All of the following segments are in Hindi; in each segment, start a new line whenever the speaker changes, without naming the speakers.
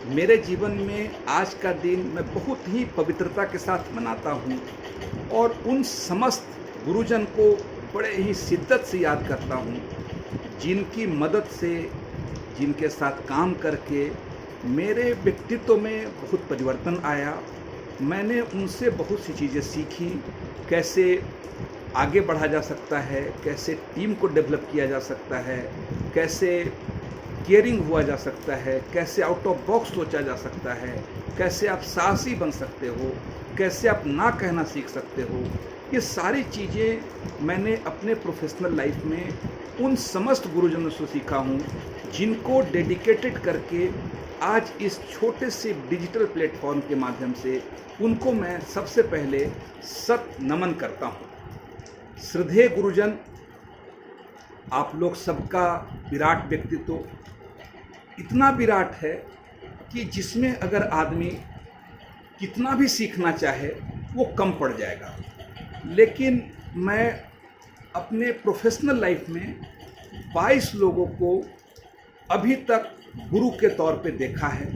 मेरे जीवन में आज का दिन मैं बहुत ही पवित्रता के साथ मनाता हूँ और उन समस्त गुरुजन को बड़े ही शिद्दत से याद करता हूँ, जिनकी मदद से, जिनके साथ काम करके मेरे व्यक्तित्व में बहुत परिवर्तन आया। मैंने उनसे बहुत सी चीज़ें सीखी, कैसे आगे बढ़ा जा सकता है, कैसे टीम को डेवलप किया जा सकता है, कैसे केयरिंग हुआ जा सकता है, कैसे आउट ऑफ बॉक्स सोचा जा सकता है, कैसे आप साहसी बन सकते हो, कैसे आप ना कहना सीख सकते हो। ये सारी चीज़ें मैंने अपने प्रोफेशनल लाइफ में उन समस्त गुरुजनों से सीखा हूँ, जिनको डेडिकेटेड करके आज इस छोटे से डिजिटल प्लेटफॉर्म के माध्यम से उनको मैं सबसे पहले सत नमन करता हूँ। श्रद्धेय गुरुजन, आप लोग सबका विराट व्यक्तित्व इतना विराट है कि जिसमें अगर आदमी कितना भी सीखना चाहे वो कम पड़ जाएगा। लेकिन मैं अपने प्रोफेशनल लाइफ में 22 लोगों को अभी तक गुरु के तौर पे देखा है,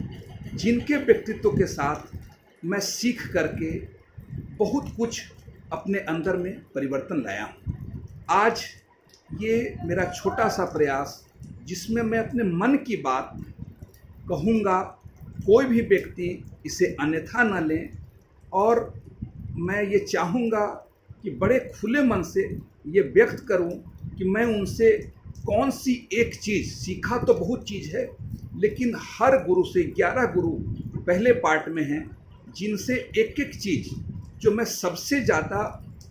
जिनके व्यक्तित्व के साथ मैं सीख करके बहुत कुछ अपने अंदर में परिवर्तन लाया हूँ। आज ये मेरा छोटा सा प्रयास, जिसमें मैं अपने मन की बात कहूँगा, कोई भी व्यक्ति इसे अन्यथा न लें, और मैं ये चाहूँगा कि बड़े खुले मन से ये व्यक्त करूँ कि मैं उनसे कौन सी एक चीज़ सीखा। तो बहुत चीज़ है, लेकिन हर गुरु से 11 गुरु पहले पार्ट में हैं, जिनसे एक एक चीज़ जो मैं सबसे ज़्यादा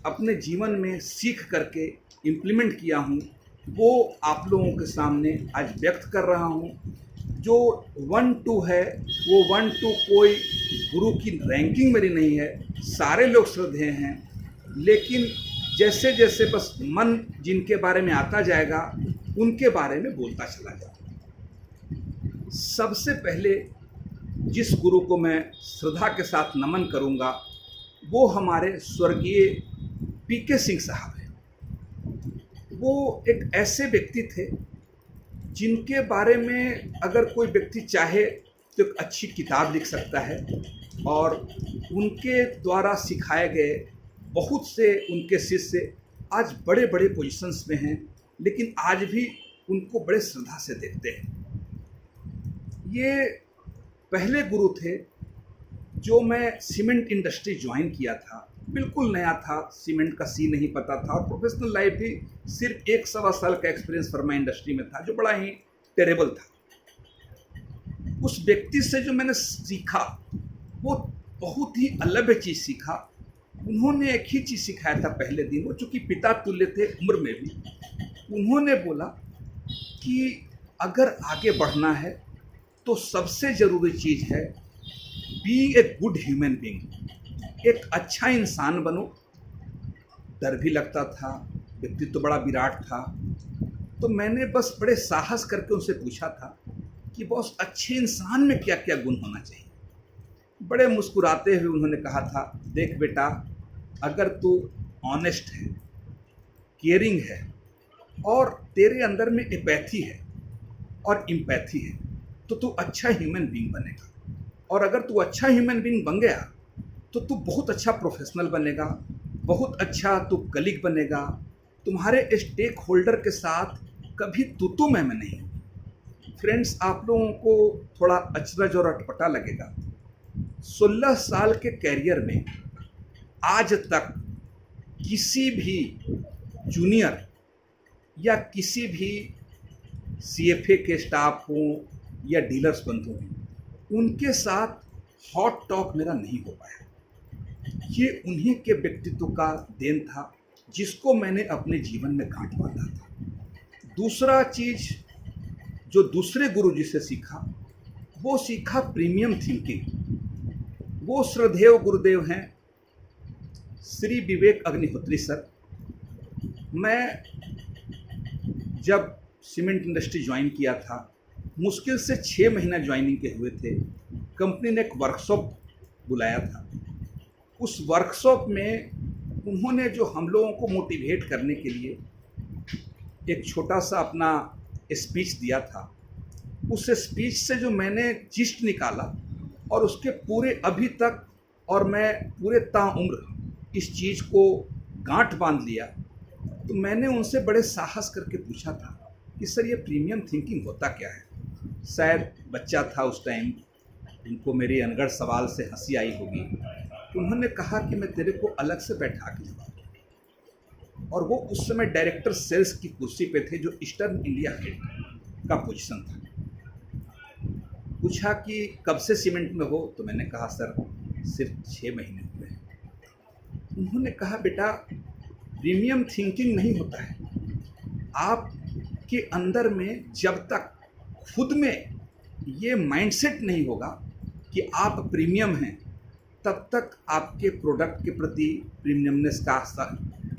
अपने जीवन में सीख करके इम्प्लीमेंट किया हूँ, वो आप लोगों के सामने आज व्यक्त कर रहा हूँ। जो 1-2 है, वो 1-2 कोई गुरु की रैंकिंग मेरी नहीं है, सारे लोग श्रद्धेय हैं, लेकिन जैसे जैसे बस मन जिनके बारे में आता जाएगा उनके बारे में बोलता चला जाऊँ। सबसे पहले जिस गुरु को मैं श्रद्धा के साथ नमन करूँगा, वो हमारे स्वर्गीय पीके सिंह साहब हैं। वो एक ऐसे व्यक्ति थे जिनके बारे में अगर कोई व्यक्ति चाहे तो एक अच्छी किताब लिख सकता है, और उनके द्वारा सिखाए गए बहुत से उनके शिष्य आज बड़े बड़े पोजीशंस में हैं, लेकिन आज भी उनको बड़े श्रद्धा से देखते हैं। ये पहले गुरु थे जो मैं सीमेंट इंडस्ट्री ज्वाइन किया था, बिल्कुल नया था, सीमेंट का सी नहीं पता था, और प्रोफेशनल लाइफ भी सिर्फ 1-1.25 साल का एक्सपीरियंस फर्मा इंडस्ट्री में था, जो बड़ा ही टेरेबल था। उस व्यक्ति से जो मैंने सीखा वो बहुत ही अलग चीज़ सीखा। उन्होंने एक ही चीज़ सिखाया था पहले दिन, वो चूँकि पिता तुल्य थे उम्र में भी। उन्होंने बोला कि अगर आगे बढ़ना है तो सबसे ज़रूरी चीज़ है be a good human being, एक अच्छा इंसान बनो। डर भी लगता था, व्यक्तित्व तो बड़ा विराट था, तो मैंने बस बड़े साहस करके उनसे पूछा था कि बॉस, अच्छे इंसान में क्या क्या गुण होना चाहिए। बड़े मुस्कुराते हुए उन्होंने कहा था, देख बेटा, अगर तू ऑनेस्ट है, केयरिंग है, और तेरे अंदर में एपैथी है और इम्पैथी है, तो तू अच्छा ह्यूमन बीइंग बनेगा। और अगर तू अच्छा ह्यूमन बीइंग बन गया तो तू बहुत अच्छा प्रोफेशनल बनेगा, बहुत अच्छा तू कलीग बनेगा। तुम्हारे स्टेक होल्डर के साथ कभी तू मैं नहीं। फ्रेंड्स, आप लोगों को थोड़ा अचरज और अटपटा लगेगा, 16 साल के कैरियर में आज तक किसी भी जूनियर या किसी भी सीएफए के स्टाफ हों या डीलर्स बंधु हों, उनके साथ हॉट टॉक मेरा नहीं हो पाया। ये उन्हीं के व्यक्तित्व का देन था, जिसको मैंने अपने जीवन में गांठ बांधा था। दूसरा चीज़ जो दूसरे गुरु जी से सीखा, वो सीखा प्रीमियम थिंकिंग। वो श्रद्धेय गुरुदेव हैं श्री विवेक अग्निहोत्री सर। मैं जब सीमेंट इंडस्ट्री ज्वाइन किया था, मुश्किल से 6 महीना ज्वाइनिंग के हुए थे, कंपनी ने एक वर्कशॉप बुलाया था। उस वर्कशॉप में उन्होंने जो हम लोगों को मोटिवेट करने के लिए एक छोटा सा अपना स्पीच दिया था, उस स्पीच से जो मैंने जिस्ट निकाला और उसके पूरे अभी तक, और मैं पूरे ताउम्र इस चीज़ को गांठ बांध लिया। तो मैंने उनसे बड़े साहस करके पूछा था कि सर ये प्रीमियम थिंकिंग होता क्या है। शायद बच्चा था उस टाइम, उनको मेरी अनगढ़ सवाल से हंसी आई होगी। तो उन्होंने कहा कि मैं तेरे को अलग से बैठा के जवाब दूँ। और वो उस समय डायरेक्टर सेल्स की कुर्सी पे थे, जो ईस्टर्न इंडिया हेड का पोजीशन था। पूछा कि कब से सीमेंट में हो, तो मैंने कहा सर सिर्फ 6 महीने हुए हैं। उन्होंने कहा बेटा प्रीमियम थिंकिंग नहीं होता है, आपके अंदर में जब तक खुद में ये माइंडसेट नहीं होगा कि आप प्रीमियम हैं, तब तक आपके प्रोडक्ट के प्रति प्रीमियमनेस का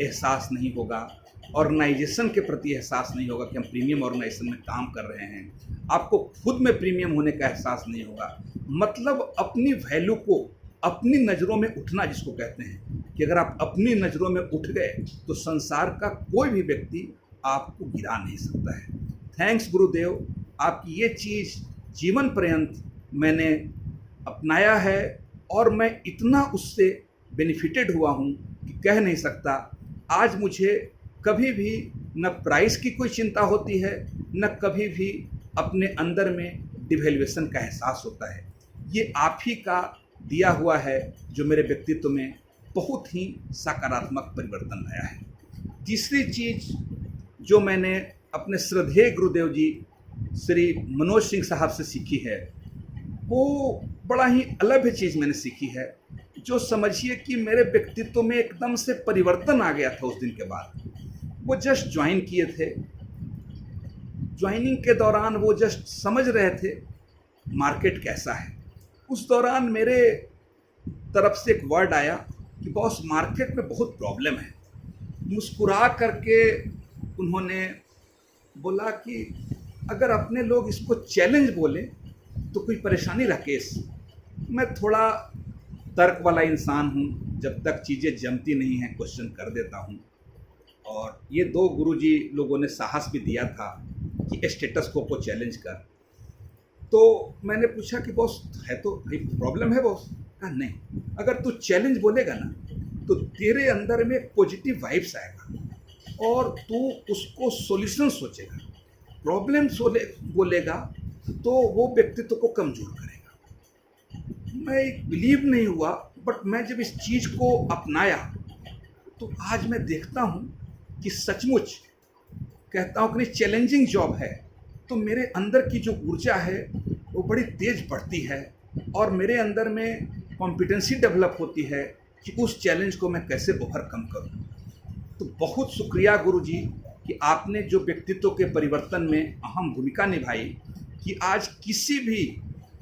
एहसास नहीं होगा, ऑर्गेनाइजेशन के प्रति एहसास नहीं होगा कि हम प्रीमियम ऑर्गेनाइजेशन में काम कर रहे हैं, आपको खुद में प्रीमियम होने का एहसास नहीं होगा। मतलब अपनी वैल्यू को, अपनी नज़रों में उठना जिसको कहते हैं, कि अगर आप अपनी नज़रों में उठ गए तो संसार का कोई भी व्यक्ति आपको गिरा नहीं सकता है। थैंक्स गुरुदेव, आपकी ये चीज़ जीवन पर्यंत मैंने अपनाया है और मैं इतना उससे बेनिफिटेड हुआ हूँ कि कह नहीं सकता। आज मुझे कभी भी न प्राइस की कोई चिंता होती है, न कभी भी अपने अंदर में डिवेल्यूएशन का एहसास होता है। ये आप ही का दिया हुआ है जो मेरे व्यक्तित्व में बहुत ही सकारात्मक परिवर्तन लाया है। तीसरी चीज़ जो मैंने अपने श्रद्धेय गुरुदेव जी श्री मनोज सिंह साहब से सीखी है, वो बड़ा ही अलग चीज़ मैंने सीखी है, जो समझिए कि मेरे व्यक्तित्व में एकदम से परिवर्तन आ गया था उस दिन के बाद। वो जस्ट ज्वाइन किए थे, ज्वाइनिंग के दौरान वो जस्ट समझ रहे थे मार्केट कैसा है। उस दौरान मेरे तरफ से एक वर्ड आया कि बॉस मार्केट में बहुत प्रॉब्लम है। मुस्कुरा करके उन्होंने बोला कि अगर अपने लोग इसको चैलेंज बोले तो कोई परेशानी राकेश। मैं थोड़ा तर्क वाला इंसान हूँ, जब तक चीज़ें जमती नहीं हैं क्वेश्चन कर देता हूँ। और ये 2 गुरुजी लोगों ने साहस भी दिया था कि स्टेटस को चैलेंज कर। तो मैंने पूछा कि बॉस है तो भाई प्रॉब्लम है बॉस? कहा नहीं, अगर तू चैलेंज बोलेगा ना तो तेरे अंदर में पॉजिटिव वाइब्स आएगा और तू उसको सॉल्यूशन सोचेगा। प्रॉब्लम बोलेगा तो वो व्यक्तित्व को कमज़ोर करेगा। मैं बिलीव नहीं हुआ, बट मैं जब इस चीज़ को अपनाया तो आज मैं देखता हूँ कि सचमुच कहता हूँ कि चैलेंजिंग जॉब है तो मेरे अंदर की जो ऊर्जा है वो बड़ी तेज़ बढ़ती है और मेरे अंदर में कॉम्पिटेंसी डेवलप होती है कि उस चैलेंज को मैं कैसे ओवरकम करूँ। तो बहुत शुक्रिया गुरुजी कि आपने जो व्यक्तित्व के परिवर्तन में अहम भूमिका निभाई, कि आज किसी भी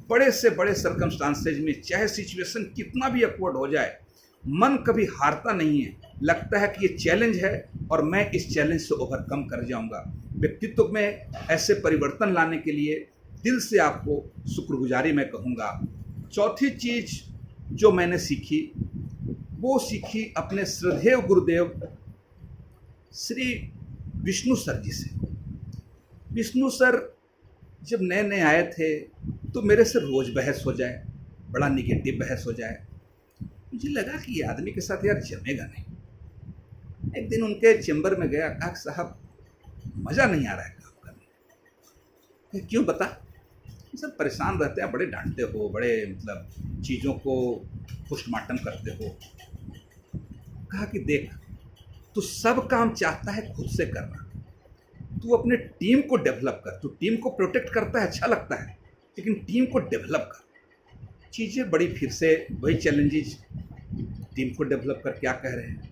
बड़े से बड़े सर्कमस्टांसेज में चाहे सिचुएशन कितना भी अपवर्ड हो जाए, मन कभी हारता नहीं है। लगता है कि ये चैलेंज है और मैं इस चैलेंज से ओवरकम कर जाऊंगा। व्यक्तित्व में ऐसे परिवर्तन लाने के लिए दिल से आपको शुक्रगुजारी मैं कहूँगा। चौथी चीज़ जो मैंने सीखी वो सीखी अपने श्रद्धेय गुरुदेव श्री विष्णु सर जी से। विष्णु सर जब नए नए आए थे तो मेरे से रोज़ बहस हो जाए, बड़ा निगेटिव बहस हो जाए। मुझे लगा कि ये आदमी के साथ यार जमेगा नहीं। एक दिन उनके चैम्बर में गया, कहा साहब मज़ा नहीं आ रहा है काम करने। क्यों बता? सर परेशान रहते हैं, बड़े डांटते हो, बड़े मतलब चीज़ों को पोस्टमार्टम करते हो। कहा कि देख, तू सब काम चाहता है खुद से करना, तू अपने टीम को डेवलप कर। तू टीम को प्रोटेक्ट करता है, अच्छा लगता है, लेकिन टीम को डेवलप कर। चीज़ें बड़ी फिर से वही चैलेंजेस, टीम को डेवलप कर क्या कह रहे हैं।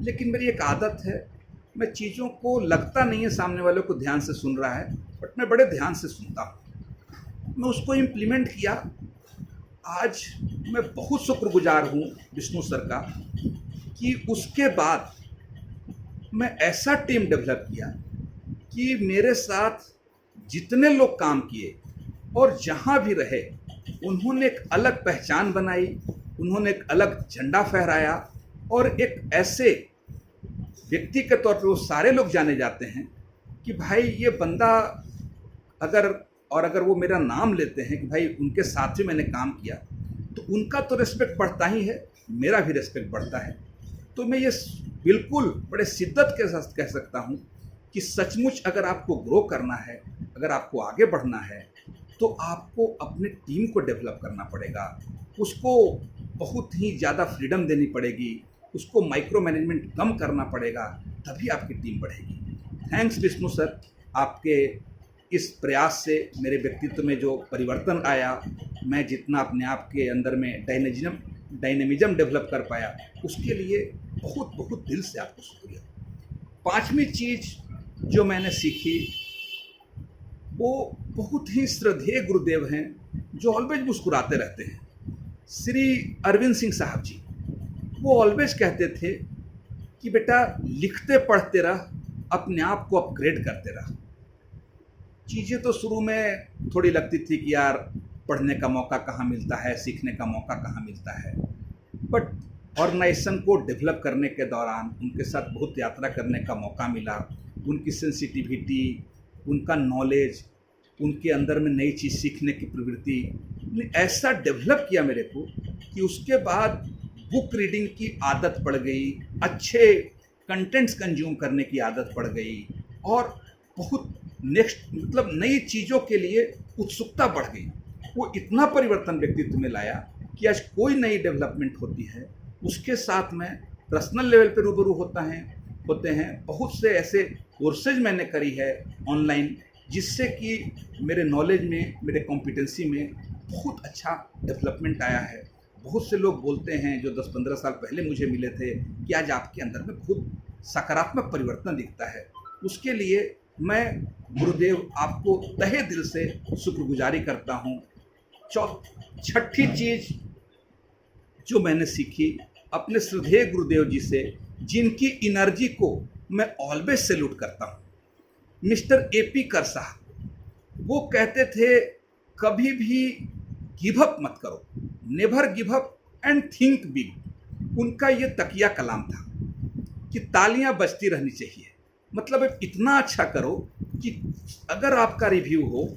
लेकिन मेरी एक आदत है, मैं चीज़ों को लगता नहीं है सामने वालों को ध्यान से सुन रहा है, बट मैं बड़े ध्यान से सुनता हूँ। मैं उसको इम्प्लीमेंट किया। आज मैं बहुत शुक्रगुजार हूँ विष्णु सर का कि उसके बाद मैं ऐसा टीम डेवलप किया कि मेरे साथ जितने लोग काम किए और जहाँ भी रहे, उन्होंने एक अलग पहचान बनाई, उन्होंने एक अलग झंडा फहराया और एक ऐसे व्यक्ति के तौर पर वो सारे लोग जाने जाते हैं कि भाई ये बंदा अगर और अगर वो मेरा नाम लेते हैं कि भाई उनके साथ भी मैंने काम किया, तो उनका तो रिस्पेक्ट बढ़ता ही है, मेरा भी रिस्पेक्ट बढ़ता है। तो मैं ये बिल्कुल बड़े शिद्दत के साथ कह सकता हूँ कि सचमुच अगर आपको ग्रो करना है, अगर आपको आगे बढ़ना है, तो आपको अपनी टीम को डेवलप करना पड़ेगा, उसको बहुत ही ज़्यादा फ्रीडम देनी पड़ेगी, उसको माइक्रो मैनेजमेंट कम करना पड़ेगा, तभी आपकी टीम बढ़ेगी। थैंक्स विष्णु सर, आपके इस प्रयास से मेरे व्यक्तित्व में जो परिवर्तन आया, मैं जितना अपने आप के अंदर में डायनेमिज्म डेवलप कर पाया, उसके लिए बहुत बहुत दिल से आपको शुक्रिया। पांचवी चीज़ जो मैंने सीखी वो बहुत ही श्रद्धेय गुरुदेव हैं जो ऑलवेज मुस्कुराते रहते हैं, श्री अरविंद सिंह साहब जी। वो ऑलवेज कहते थे कि बेटा लिखते पढ़ते रह, अपने आप को अपग्रेड करते रह। चीज़ें तो शुरू में थोड़ी लगती थी कि यार पढ़ने का मौका कहाँ मिलता है, सीखने का मौका कहाँ मिलता है, बट ऑर्गेनाइजेशन को डेवलप करने के दौरान उनके साथ बहुत यात्रा करने का मौका मिला। उनकी सेंसिटिविटी, उनका नॉलेज, उनके अंदर में नई चीज़ सीखने की प्रवृत्ति ने ऐसा डेवलप किया मेरे को कि उसके बाद बुक रीडिंग की आदत पड़ गई, अच्छे कंटेंट्स कंज्यूम करने की आदत पड़ गई, और बहुत मतलब नई चीज़ों के लिए उत्सुकता बढ़ गई। वो इतना परिवर्तन व्यक्तित्व में लाया कि आज कोई नई डेवलपमेंट होती है उसके साथ में पर्सनल लेवल पे रूबरू होते हैं। बहुत से ऐसे कोर्सेज मैंने करी है ऑनलाइन, जिससे कि मेरे नॉलेज में, मेरे कॉम्पिटेंसी में बहुत अच्छा डेवलपमेंट आया है। बहुत से लोग बोलते हैं जो 10-15 साल पहले मुझे मिले थे कि आज आपके अंदर में बहुत सकारात्मक परिवर्तन दिखता है। उसके लिए मैं गुरुदेव आपको तहे दिल से शुक्रगुजारी करता हूँ। छठी चीज़ जो मैंने सीखी अपने श्रद्धेय गुरुदेव जी से, जिनकी एनर्जी को मैं ऑलवेज सैल्यूट करता हूँ, मिस्टर AP कर साहब। वो कहते थे कभी भी गिव अप मत करो, never give up and think big. उनका ये तकिया कलाम था कि तालियां बजती रहनी चाहिए, मतलब इतना अच्छा करो कि अगर आपका रिव्यू हो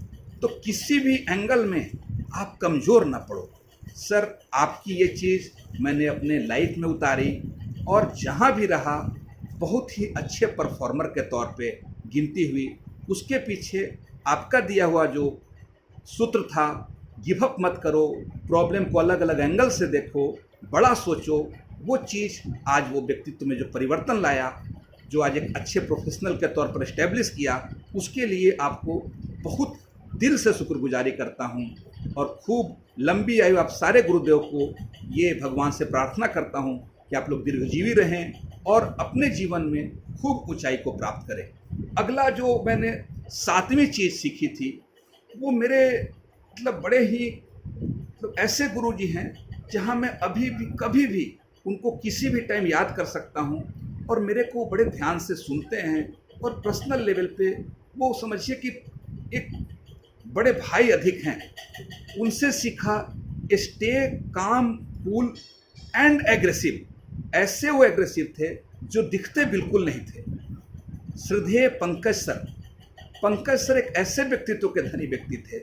तो किसी भी एंगल में आप कमज़ोर ना पड़ो। सर आपकी ये चीज़ मैंने अपने लाइफ में उतारी, और जहाँ भी रहा बहुत ही अच्छे परफॉर्मर के तौर पे गिनती हुई। उसके पीछे आपका दिया हुआ जो सूत्र था, गिव अप मत करो, प्रॉब्लम को अलग अलग एंगल से देखो, बड़ा सोचो, वो चीज़ आज वो व्यक्तित्व में जो परिवर्तन लाया, जो आज एक अच्छे प्रोफेशनल के तौर पर इस्टेब्लिश किया, उसके लिए आपको बहुत दिल से शुक्रगुजारी करता हूँ। और खूब लंबी आयु आप सारे गुरुदेव को ये भगवान से प्रार्थना करता हूँ कि आप लोग दीर्घजीवी रहें और अपने जीवन में खूब ऊंचाई को प्राप्त करें। अगला जो मैंने 7वीं चीज़ सीखी थी, वो मेरे मतलब बड़े ही मतलब ऐसे गुरु जी हैं जहाँ मैं अभी भी कभी भी उनको किसी भी टाइम याद कर सकता हूँ, और मेरे को बड़े ध्यान से सुनते हैं, और पर्सनल लेवल पे वो समझिए कि एक बड़े भाई अधिक हैं। उनसे सीखा stay calm cool and aggressive. ऐसे वो एग्रेसिव थे जो दिखते बिल्कुल नहीं थे। श्रद्धेय पंकज सर एक ऐसे व्यक्तित्व के धनी व्यक्ति थे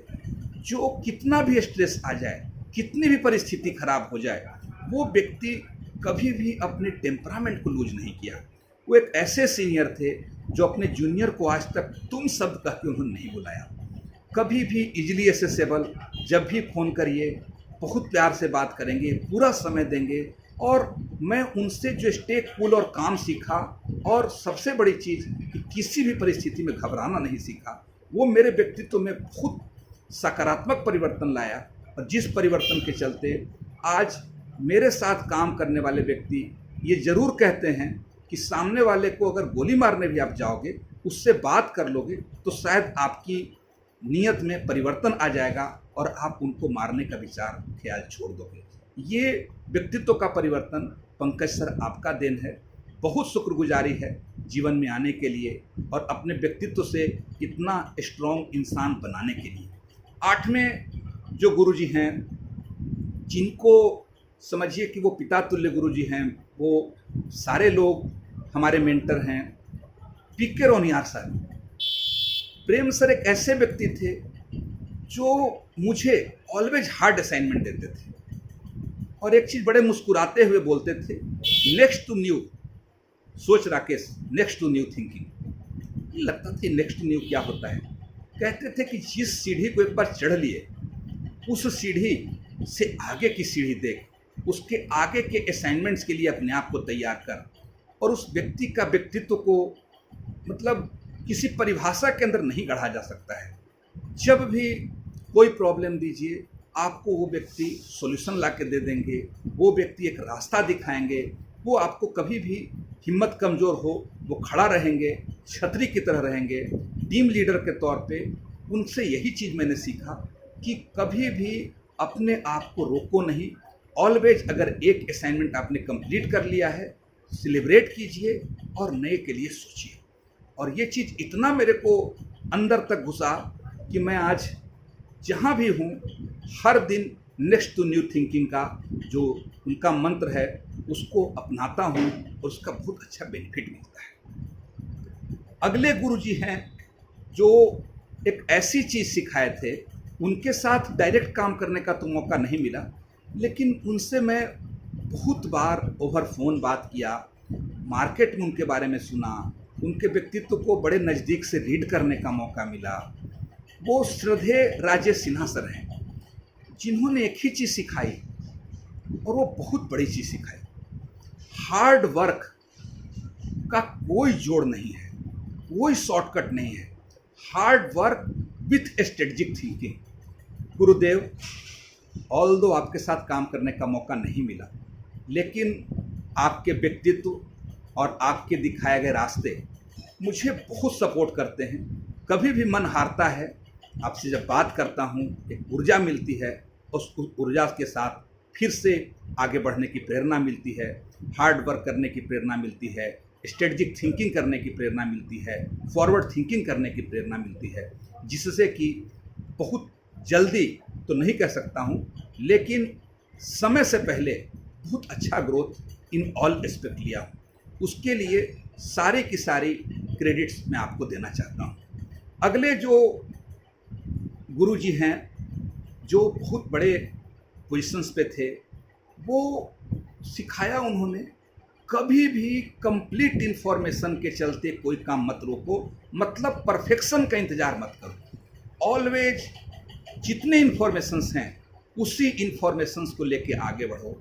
जो कितना भी स्ट्रेस आ जाए, कितनी भी परिस्थिति खराब हो जाए, वो व्यक्ति कभी भी अपने टेम्परामेंट को लूज नहीं किया। वो एक ऐसे सीनियर थे जो अपने जूनियर को आज तक तुम शब्द कह के उन्होंने नहीं बुलाया। कभी भी इजीली एसेसेबल, जब भी फ़ोन करिए बहुत प्यार से बात करेंगे, पूरा समय देंगे। और मैं उनसे जो स्टे कूल और काम सीखा, और सबसे बड़ी चीज़ कि किसी भी परिस्थिति में घबराना नहीं सीखा, वो मेरे व्यक्तित्व में बहुत सकारात्मक परिवर्तन लाया। और जिस परिवर्तन के चलते आज मेरे साथ काम करने वाले व्यक्ति ये ज़रूर कहते हैं कि सामने वाले को अगर गोली मारने भी आप जाओगे, उससे बात कर लोगे तो शायद आपकी नीयत में परिवर्तन आ जाएगा और आप उनको मारने का विचार ख्याल छोड़ दोगे। ये व्यक्तित्व का परिवर्तन पंकज सर आपका देन है। बहुत शुक्रगुजारी है जीवन में आने के लिए और अपने व्यक्तित्व से इतना स्ट्रॉन्ग इंसान बनाने के लिए। 8वें जो गुरुजी हैं, जिनको समझिए कि वो पिता तुल्य गुरुजी हैं, वो सारे लोग हमारे मेंटर हैं, PK रोनियार सर। प्रेम सर एक ऐसे व्यक्ति थे जो मुझे ऑलवेज हार्ड असाइनमेंट देते थे और एक चीज़ बड़े मुस्कुराते हुए बोलते थे, नेक्स्ट टू न्यू, सोच Rakesh, next to new thinking. लगता था नेक्स्ट टू न्यू क्या होता है। कहते थे कि जिस सीढ़ी को एक बार चढ़ लिए, उस सीढ़ी से आगे की सीढ़ी देख, उसके आगे के असाइनमेंट्स के लिए अपने आप को तैयार कर, और उस व्यक्ति का व्यक्तित्व को मतलब किसी परिभाषा के अंदर नहीं गढ़ा जा सकता है। जब भी कोई प्रॉब्लम दीजिए, आपको वो व्यक्ति सॉल्यूशन ला के दे देंगे, वो व्यक्ति एक रास्ता दिखाएंगे, वो आपको कभी भी हिम्मत कमज़ोर हो वो खड़ा रहेंगे, छतरी की तरह रहेंगे। टीम लीडर के तौर पे उनसे यही चीज़ मैंने सीखा कि कभी भी अपने आप को रोको नहीं। ऑलवेज अगर एक असाइनमेंट आपने कंप्लीट कर लिया है, सेलिब्रेट कीजिए और नए के लिए सोचिए। और ये चीज़ इतना मेरे को अंदर तक घुसा कि मैं आज जहाँ भी हूँ, हर दिन नेक्स्ट टू न्यू थिंकिंग का जो उनका मंत्र है उसको अपनाता हूँ और उसका बहुत अच्छा बेनिफिट मिलता है। अगले गुरुजी हैं जो एक ऐसी चीज़ सिखाए थे, उनके साथ डायरेक्ट काम करने का तो मौका नहीं मिला, लेकिन उनसे मैं बहुत बार ओवर फोन बात किया, मार्केट में उनके बारे में सुना, उनके व्यक्तित्व को बड़े नज़दीक से रीड करने का मौका मिला। वो श्रद्धेय राजेश सिन्हा सर हैं, जिन्होंने एक ही चीज़ सिखाई और वो बहुत बड़ी चीज़ सिखाई। हार्ड वर्क का कोई जोड़ नहीं है, कोई शॉर्टकट नहीं है। Hard work with strategic thinking. Gurudev, although आपके साथ काम करने का मौका नहीं मिला, लेकिन आपके व्यक्तित्व और आपके दिखाए गए रास्ते मुझे बहुत सपोर्ट करते हैं। कभी भी मन हारता है, आपसे जब बात करता हूँ एक ऊर्जा मिलती है, उस ऊर्जा के साथ फिर से आगे बढ़ने की प्रेरणा मिलती है, हार्ड वर्क करने की प्रेरणा मिलती है, स्ट्रेटजिक थिंकिंग करने की प्रेरणा मिलती है, फॉरवर्ड थिंकिंग करने की प्रेरणा मिलती है, जिससे कि बहुत जल्दी तो नहीं कह सकता हूँ, लेकिन समय से पहले बहुत अच्छा ग्रोथ इन ऑल एस्पेक्ट लिया हूँ। उसके लिए सारी की सारी क्रेडिट्स मैं आपको देना चाहता हूँ। अगले जो गुरुजी हैं जो बहुत बड़े पोजीशंस पे थे, वो सिखाया उन्होंने, कभी भी कंप्लीट इन्फॉर्मेशन के चलते कोई काम मत रोको, मतलब परफेक्शन का इंतज़ार मत करो। ऑलवेज जितने इन्फॉर्मेशंस हैं उसी इन्फॉर्मेशंस को लेके आगे बढ़ो।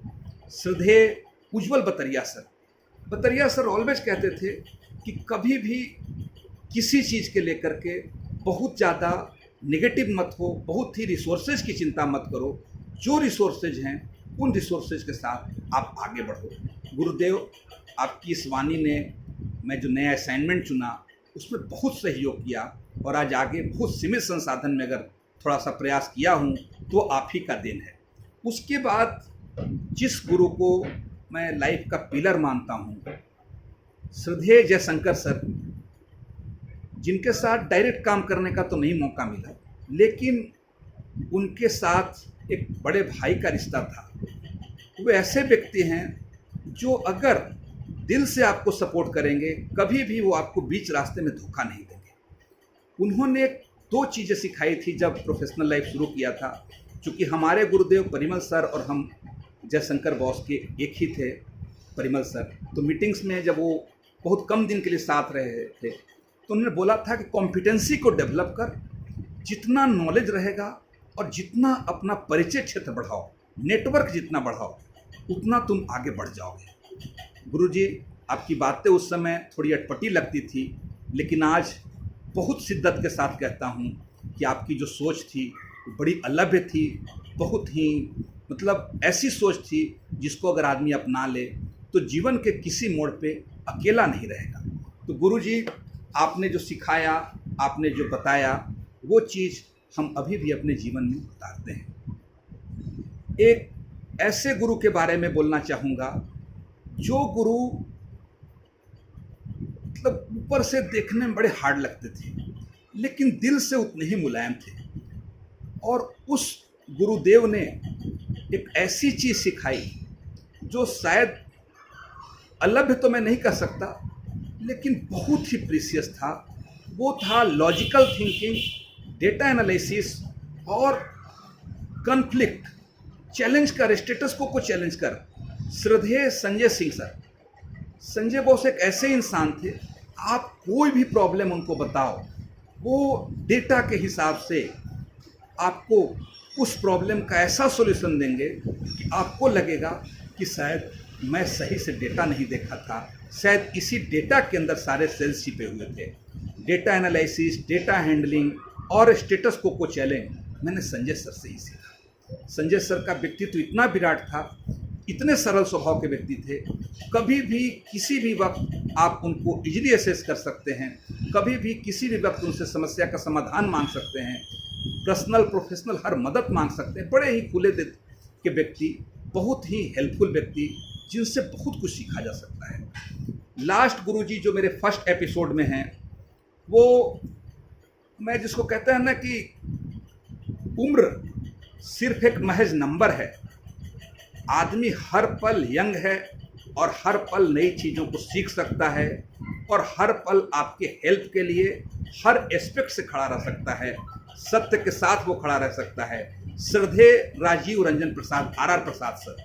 श्रद्धेय उज्जवल बतरिया सर ऑलवेज कहते थे कि कभी भी किसी चीज़ के लेकर के बहुत ज़्यादा नेगेटिव मत हो, बहुत ही रिसोर्सेज की चिंता मत करो। जो रिसोर्सेज हैं उन रिसोर्सेज के साथ आप आगे बढ़ो। गुरुदेव, आपकी इस वाणी ने मैं जो नया असाइनमेंट चुना उसमें बहुत सहयोग किया, और आज आगे बहुत सीमित संसाधन में अगर थोड़ा सा प्रयास किया हूँ तो आप ही का देन है। उसके बाद जिस गुरु को मैं लाइफ का पिलर मानता हूँ, श्रद्धेय जयशंकर सर, जिनके साथ डायरेक्ट काम करने का तो नहीं मौका मिला, लेकिन उनके साथ एक बड़े भाई का रिश्ता था। वो ऐसे व्यक्ति हैं जो अगर दिल से आपको सपोर्ट करेंगे, कभी भी वो आपको बीच रास्ते में धोखा नहीं देंगे। उन्होंने दो चीज़ें सिखाई थी जब प्रोफेशनल लाइफ शुरू किया था। चूँकि हमारे गुरुदेव परिमल सर और हम जयशंकर बॉस के एक ही थे, परिमल सर, तो मीटिंग्स में जब वो बहुत कम दिन के लिए साथ रहे थे तो उन्होंने बोला था कि कॉम्पिटेंसी को डेवलप कर, जितना नॉलेज रहेगा और जितना अपना परिचय क्षेत्र बढ़ाओ, नेटवर्क जितना बढ़ाओ, उतना तुम आगे बढ़ जाओगे। गुरुजी, आपकी बातें उस समय थोड़ी अटपटी लगती थी, लेकिन आज बहुत शिद्दत के साथ कहता हूँ कि आपकी जो सोच थी वो बड़ी अलभ्य थी, बहुत ही मतलब ऐसी सोच थी जिसको अगर आदमी अपना ले तो जीवन के किसी मोड़ पे अकेला नहीं रहेगा। तो गुरुजी, आपने जो सिखाया, आपने जो बताया, वो चीज़ हम अभी भी अपने जीवन में उतारते हैं। एक ऐसे गुरु के बारे में बोलना चाहूँगा जो गुरु मतलब ऊपर से देखने में बड़े हार्ड लगते थे, लेकिन दिल से उतने ही मुलायम थे। और उस गुरुदेव ने एक ऐसी चीज़ सिखाई जो शायद अलभ्य तो मैं नहीं कह सकता, लेकिन बहुत ही प्रीशियस था। वो था लॉजिकल थिंकिंग, डेटा एनालिसिस और कन्फ्लिक्ट चैलेंज कर, स्टेटस को चैलेंज कर। श्रद्धेय संजय सिंह सर, संजय बोस एक ऐसे इंसान थे, आप कोई भी प्रॉब्लम उनको बताओ, वो डेटा के हिसाब से आपको उस प्रॉब्लम का ऐसा सॉल्यूशन देंगे कि आपको लगेगा कि शायद मैं सही से डेटा नहीं देखा था, शायद इसी डेटा के अंदर सारे सेल्स छिपे हुए थे। डेटा एनालिसिस, डेटा हैंडलिंग और स्टेटस को चैलेंज मैंने संजय सर से ही सीखा। संजय सर का व्यक्तित्व इतना विराट था, इतने सरल स्वभाव के व्यक्ति थे, कभी भी किसी भी वक्त आप उनको इजीली असेस कर सकते हैं, कभी भी किसी भी वक्त उनसे समस्या का समाधान मांग सकते हैं, पर्सनल प्रोफेशनल हर मदद मांग सकते हैं। बड़े ही खुले दिल के व्यक्ति, बहुत ही हेल्पफुल व्यक्ति, जिनसे बहुत कुछ सीखा जा सकता है। लास्ट गुरुजी जो मेरे फर्स्ट एपिसोड में हैं, वो मैं जिसको कहते हैं ना कि उम्र सिर्फ एक महज नंबर है, आदमी हर पल यंग है और हर पल नई चीज़ों को सीख सकता है और हर पल आपके हेल्प के लिए हर एस्पेक्ट से खड़ा रह सकता है, सत्य के साथ वो खड़ा रह सकता है। श्रद्धेय राजीव रंजन प्रसाद, RR प्रसाद सर,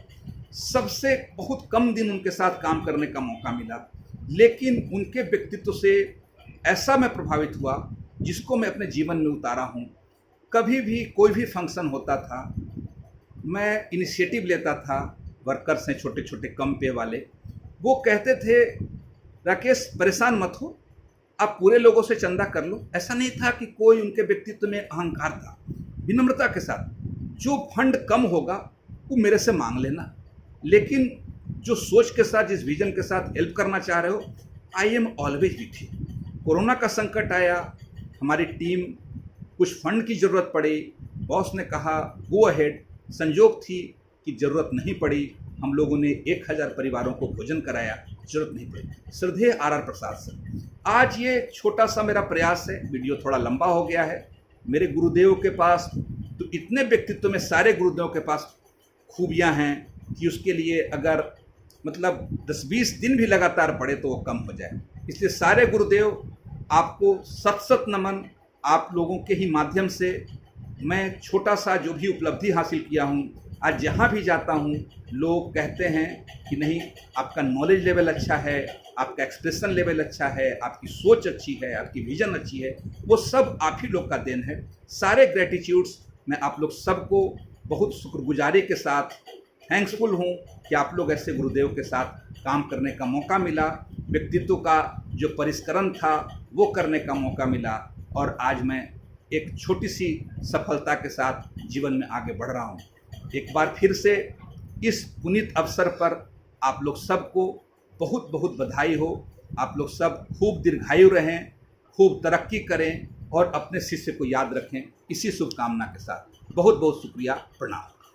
सबसे बहुत कम दिन उनके साथ काम करने का मौका मिला, लेकिन उनके व्यक्तित्व से ऐसा मैं प्रभावित हुआ जिसको मैं अपने जीवन में उतारा हूँ। कभी भी कोई भी फंक्शन होता था, मैं इनिशिएटिव लेता था, वर्कर्स हैं छोटे छोटे कम पे वाले, वो कहते थे राकेश परेशान मत हो, आप पूरे लोगों से चंदा कर लो। ऐसा नहीं था कि कोई उनके व्यक्तित्व में अहंकार था, विनम्रता के साथ, जो फंड कम होगा वो मेरे से मांग लेना, लेकिन जो सोच के साथ, जिस विजन के साथ हेल्प करना चाह रहे हो, I am always with you. Corona का संकट आया, हमारी टीम कुछ फंड की ज़रूरत पड़ी, बॉस ने कहा गो अहेड, संजोग थी कि ज़रूरत नहीं पड़ी, हम लोगों ने 1000 परिवारों को भोजन कराया, ज़रूरत नहीं पड़ी। श्रद्धेय RR प्रसाद सर, आज ये छोटा सा मेरा प्रयास है, वीडियो थोड़ा लंबा हो गया है। मेरे गुरुदेव के पास तो इतने व्यक्तित्व में, सारे गुरुदेव के पास खूबियाँ हैं कि उसके लिए अगर मतलब 10-20 दिन भी लगातार पढ़े तो वो कम हो जाए। इसलिए सारे गुरुदेव आपको सत सत नमन। आप लोगों के ही माध्यम से मैं छोटा सा जो भी उपलब्धि हासिल किया हूँ, आज जहाँ भी जाता हूँ लोग कहते हैं कि नहीं, आपका नॉलेज लेवल अच्छा है, आपका एक्सप्रेशन लेवल अच्छा है, आपकी सोच अच्छी है, आपकी विजन अच्छी है, वो सब आप ही लोग का देन है। सारे ग्रेटिट्यूड्स मैं आप लोग सबको बहुत शुक्रगुजारी के साथ थैंक्सफुल हूँ कि आप लोग ऐसे गुरुदेव के साथ काम करने का मौका मिला, व्यक्तित्व का जो परिष्करण था वो करने का मौका मिला, और आज मैं एक छोटी सी सफलता के साथ जीवन में आगे बढ़ रहा हूँ। एक बार फिर से इस पुनीत अवसर पर आप लोग सबको बहुत बहुत बधाई हो। आप लोग सब खूब दीर्घायु रहें, खूब तरक्की करें और अपने शिष्य को याद रखें, इसी शुभकामना के साथ बहुत बहुत शुक्रिया, प्रणाम।